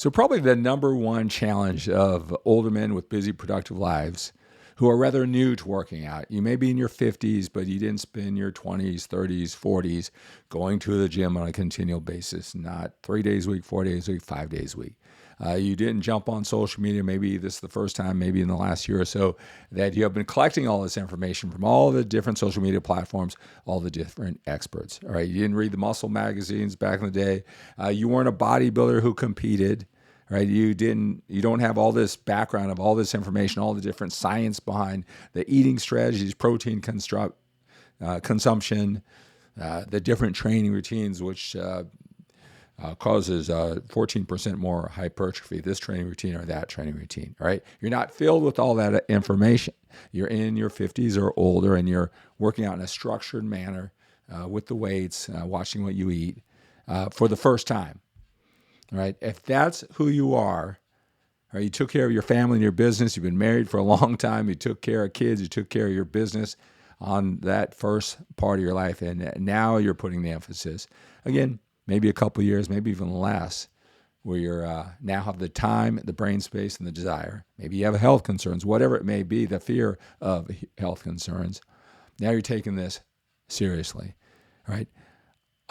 So probably the number one challenge of older men with busy, productive lives who are rather new to working out. You may be in your 50s, but you didn't spend your 20s, 30s, 40s going to the gym on a continual basis, not 3 days a week, 4 days a week, 5 days a week. You didn't jump on social media. Maybe this is the first time, maybe in the last year or so, that you have been collecting all this information from all the different social media platforms, all the different experts. All right, you didn't read the muscle magazines back in the day. You weren't a bodybuilder who competed. Right, you don't have all this background of all this information, all the different science behind the eating strategies, protein consumption, the different training routines, which causes 14% more hypertrophy, this training routine or that training routine, right? You're not filled with all that information. You're in your 50s or older, and you're working out in a structured manner with the weights, watching what you eat for the first time. Right? If that's who you are, right, you took care of your family and your business, you've been married for a long time, you took care of kids, you took care of your business on that first part of your life, and now you're putting the emphasis, again, maybe a couple of years, maybe even less, where you're now have the time, the brain space, and the desire. Maybe you have health concerns, whatever it may be, the fear of health concerns. Now you're taking this seriously, right?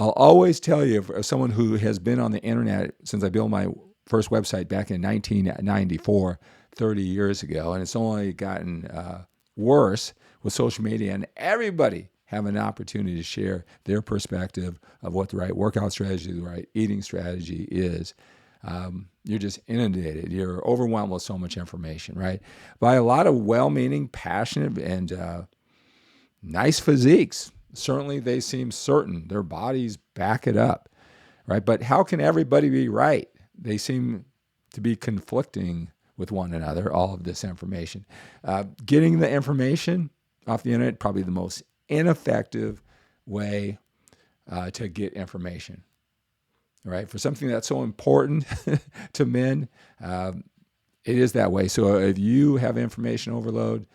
I'll always tell you, for someone who has been on the internet since I built my first website back in 1994, 30 years ago, and it's only gotten worse with social media, and everybody having an opportunity to share their perspective of what the right workout strategy, the right eating strategy is. You're just inundated. You're overwhelmed with so much information, right? By a lot of well-meaning, passionate, and nice physiques. Certainly they seem certain. Their bodies back it up, right? But how can everybody be right? They seem to be conflicting with one another, all of this information. Getting the information off the internet, probably the most ineffective way to get information, right? For something that's so important to men, it is that way. So if you have information overload,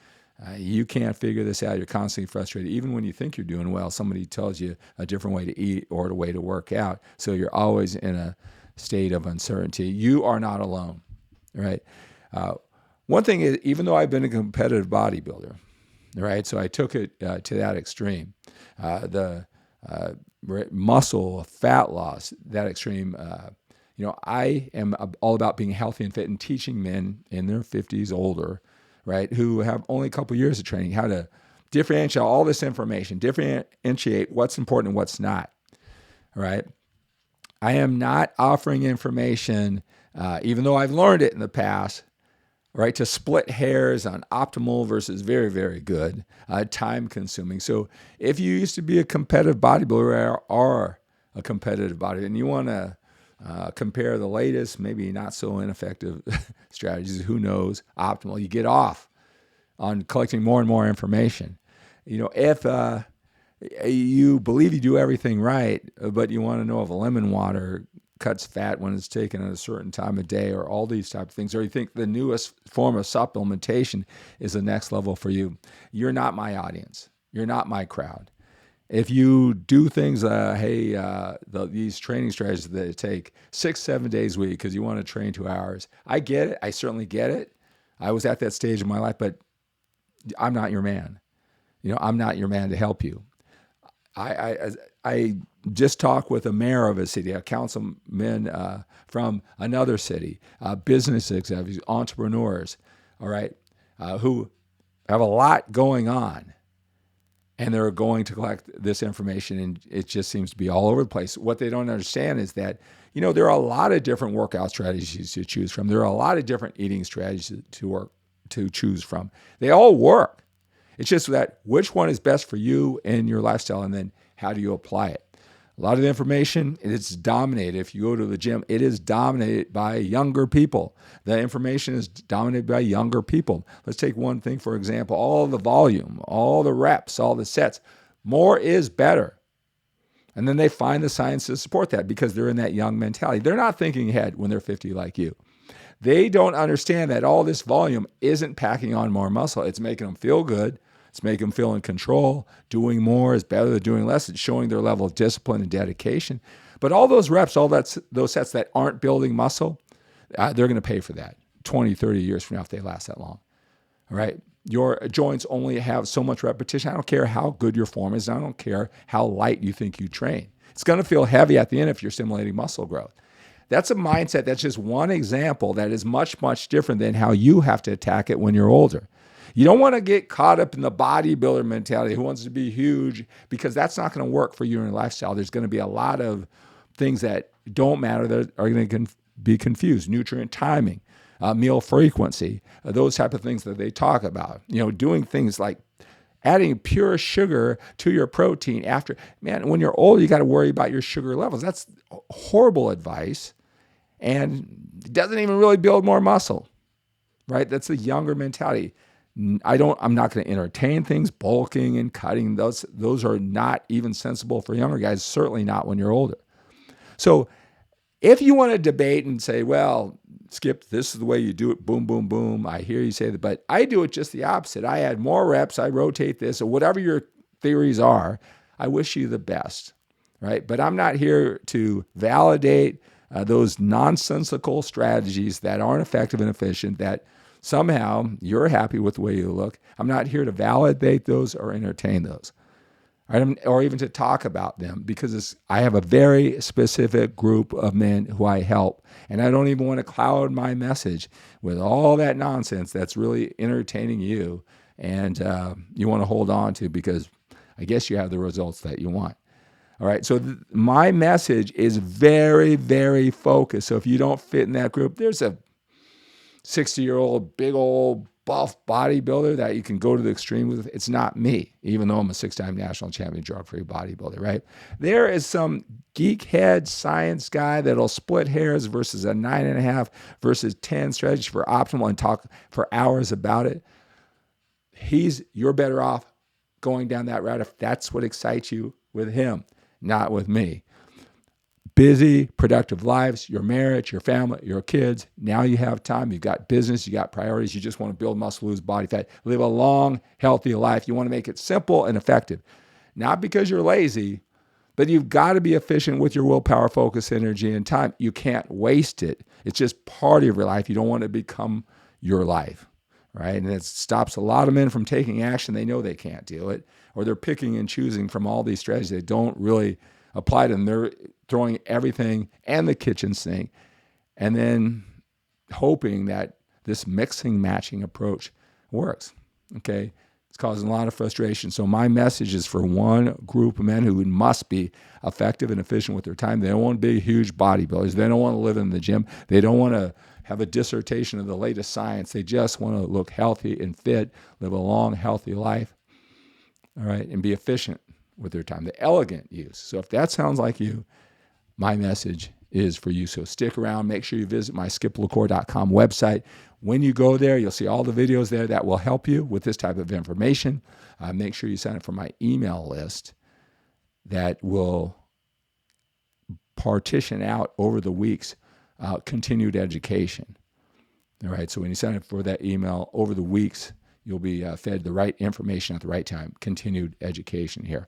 you can't figure this out. You're constantly frustrated. Even when you think you're doing well, somebody tells you a different way to eat or a way to work out. So you're always in a state of uncertainty. You are not alone, right? One thing is, even though I've been a competitive bodybuilder, right? So I took it to that extreme. The muscle, fat loss, that extreme. I am all about being healthy and fit and teaching men in their 50s, older, right, who have only a couple years of training, how to differentiate all this information, differentiate what's important and what's not, right? I am not offering information, even though I've learned it in the past, right, to split hairs on optimal versus very, very good, time-consuming. So if you used to be a competitive bodybuilder or a competitive bodybuilder, and you want to compare the latest, maybe not so ineffective strategies, who knows, optimal. You get off on collecting more and more information. If you believe you do everything right, but you want to know if lemon water cuts fat when it's taken at a certain time of day, or all these type of things, or you think the newest form of supplementation is the next level for you, you're not my audience. You're not my crowd. If you do things, these training strategies that take 6-7 days a week because you want to train 2 hours, I get it. I certainly get it. I was at that stage of my life, but I'm not your man. I'm not your man to help you. I just talked with a mayor of a city, a councilman from another city, business executives, entrepreneurs, all right, who have a lot going on. And they're going to collect this information, and it just seems to be all over the place. What they don't understand is that, there are a lot of different workout strategies to choose from. There are a lot of different eating strategies to choose from. They all work. It's just that which one is best for you and your lifestyle, and then how do you apply it? A lot of the information, it's dominated. If you go to the gym, it is dominated by younger people. The information is dominated by younger people. Let's take one thing, for example, all the volume, all the reps, all the sets. More is better. And then they find the science to support that because they're in that young mentality. They're not thinking ahead when they're 50 like you. They don't understand that all this volume isn't packing on more muscle. It's making them feel good. It's making them feel in control. Doing more is better than doing less. It's showing their level of discipline and dedication. But all those reps, those sets that aren't building muscle, they're going to pay for that 20, 30 years from now if they last that long. All right. Your joints only have so much repetition. I don't care how good your form is. I don't care how light you think you train. It's going to feel heavy at the end if you're stimulating muscle growth. That's a mindset. That's just one example that is much, much different than how you have to attack it when you're older. You don't want to get caught up in the bodybuilder mentality who wants to be huge, because that's not going to work for you in your lifestyle. There's going to be a lot of things that don't matter that are going to be confused. Nutrient timing, meal frequency, those type of things that they talk about. Doing things like adding pure sugar to your protein after. Man, when you're older, you got to worry about your sugar levels. That's horrible advice, and it doesn't even really build more muscle, right? That's a younger mentality. I'm not going to entertain things, bulking and cutting. Those are not even sensible for younger guys, certainly not when you're older. So if you want to debate and say, well, Skip, this is the way you do it, boom, boom, boom, I hear you say that, but I do it just the opposite. I add more reps, I rotate this, or whatever your theories are, I wish you the best, right? But I'm not here to validate those nonsensical strategies that aren't effective and efficient, that somehow you're happy with the way you look. I'm not here to validate those or entertain those, right? Or even to talk about them, because I have a very specific group of men who I help, and I don't even want to cloud my message with all that nonsense that's really entertaining you and you want to hold on to, because I guess you have the results that you want. All right, so my message is very, very focused. So if you don't fit in that group, there's a 60-year-old, big old buff bodybuilder that you can go to the extreme with. It's not me, even though I'm a 6-time national champion drug-free bodybuilder, right? There is some geekhead science guy that'll split hairs versus a 9.5 versus 10 strategy for optimal and talk for hours about it. You're better off going down that route if that's what excites you, with him, not with me. Busy, productive lives, your marriage, your family, your kids. Now you have time. You've got business. You got priorities. You just want to build muscle, lose body fat, live a long, healthy life. You want to make it simple and effective. Not because you're lazy, but you've got to be efficient with your willpower, focus, energy, and time. You can't waste it. It's just part of your life. You don't want to become your life, right? And it stops a lot of men from taking action. They know they can't do it, or they're picking and choosing from all these strategies that don't really apply to them. They're throwing everything and the kitchen sink, and then hoping that this mixing, matching approach works. Okay, it's causing a lot of frustration. So my message is for one group of men who must be effective and efficient with their time. They don't want to be huge bodybuilders. They don't want to live in the gym. They don't want to have a dissertation of the latest science. They just want to look healthy and fit, live a long, healthy life, all right, and be efficient with their time, the elegant use. So if that sounds like you, my message is for you. So stick around. Make sure you visit my 𝗪LaCour.com website. When you go there, you'll see all the videos there that will help you with this type of information. Make sure you sign up for my email list that will partition out over the weeks continued education. All right, so when you sign up for that email over the weeks, you'll be fed the right information at the right time, continued education here.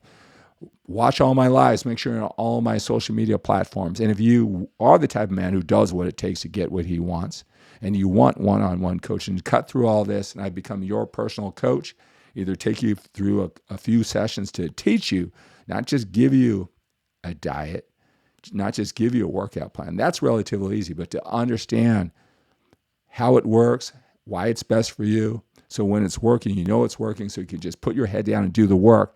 Watch all my lives. Make sure you're on all my social media platforms. And if you are the type of man who does what it takes to get what he wants, and you want one-on-one coaching, cut through all this, and I become your personal coach, either take you through a few sessions to teach you, not just give you a diet, not just give you a workout plan. That's relatively easy, but to understand how it works, why it's best for you, so when it's working, you know it's working, so you can just put your head down and do the work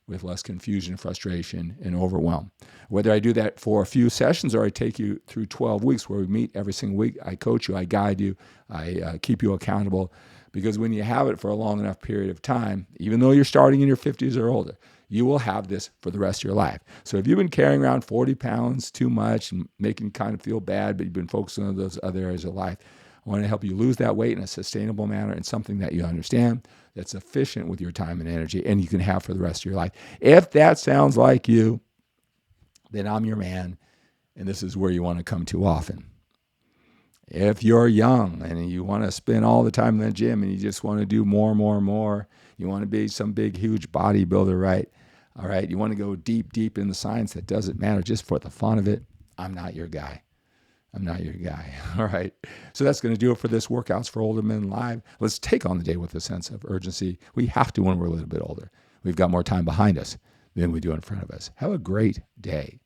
with less confusion, frustration, and overwhelm. Whether I do that for a few sessions or I take you through 12 weeks where we meet every single week, I coach you, I guide you, I keep you accountable. Because when you have it for a long enough period of time, even though you're starting in your 50s or older, you will have this for the rest of your life. So if you've been carrying around 40 pounds too much and making you kind of feel bad, but you've been focusing on those other areas of life, I want to help you lose that weight in a sustainable manner and something that you understand, that's efficient with your time and energy, and you can have for the rest of your life. If that sounds like you, then I'm your man, and this is where you want to come too often. If you're young and you want to spend all the time in the gym and you just want to do more, you want to be some big, huge bodybuilder, right? All right, you want to go deep in the science that doesn't matter just for the fun of it, I'm not your guy. I'm not your guy. All right. So that's going to do it for this Workouts for Older Men Live. Let's take on the day with a sense of urgency. We have to when we're a little bit older. We've got more time behind us than we do in front of us. Have a great day.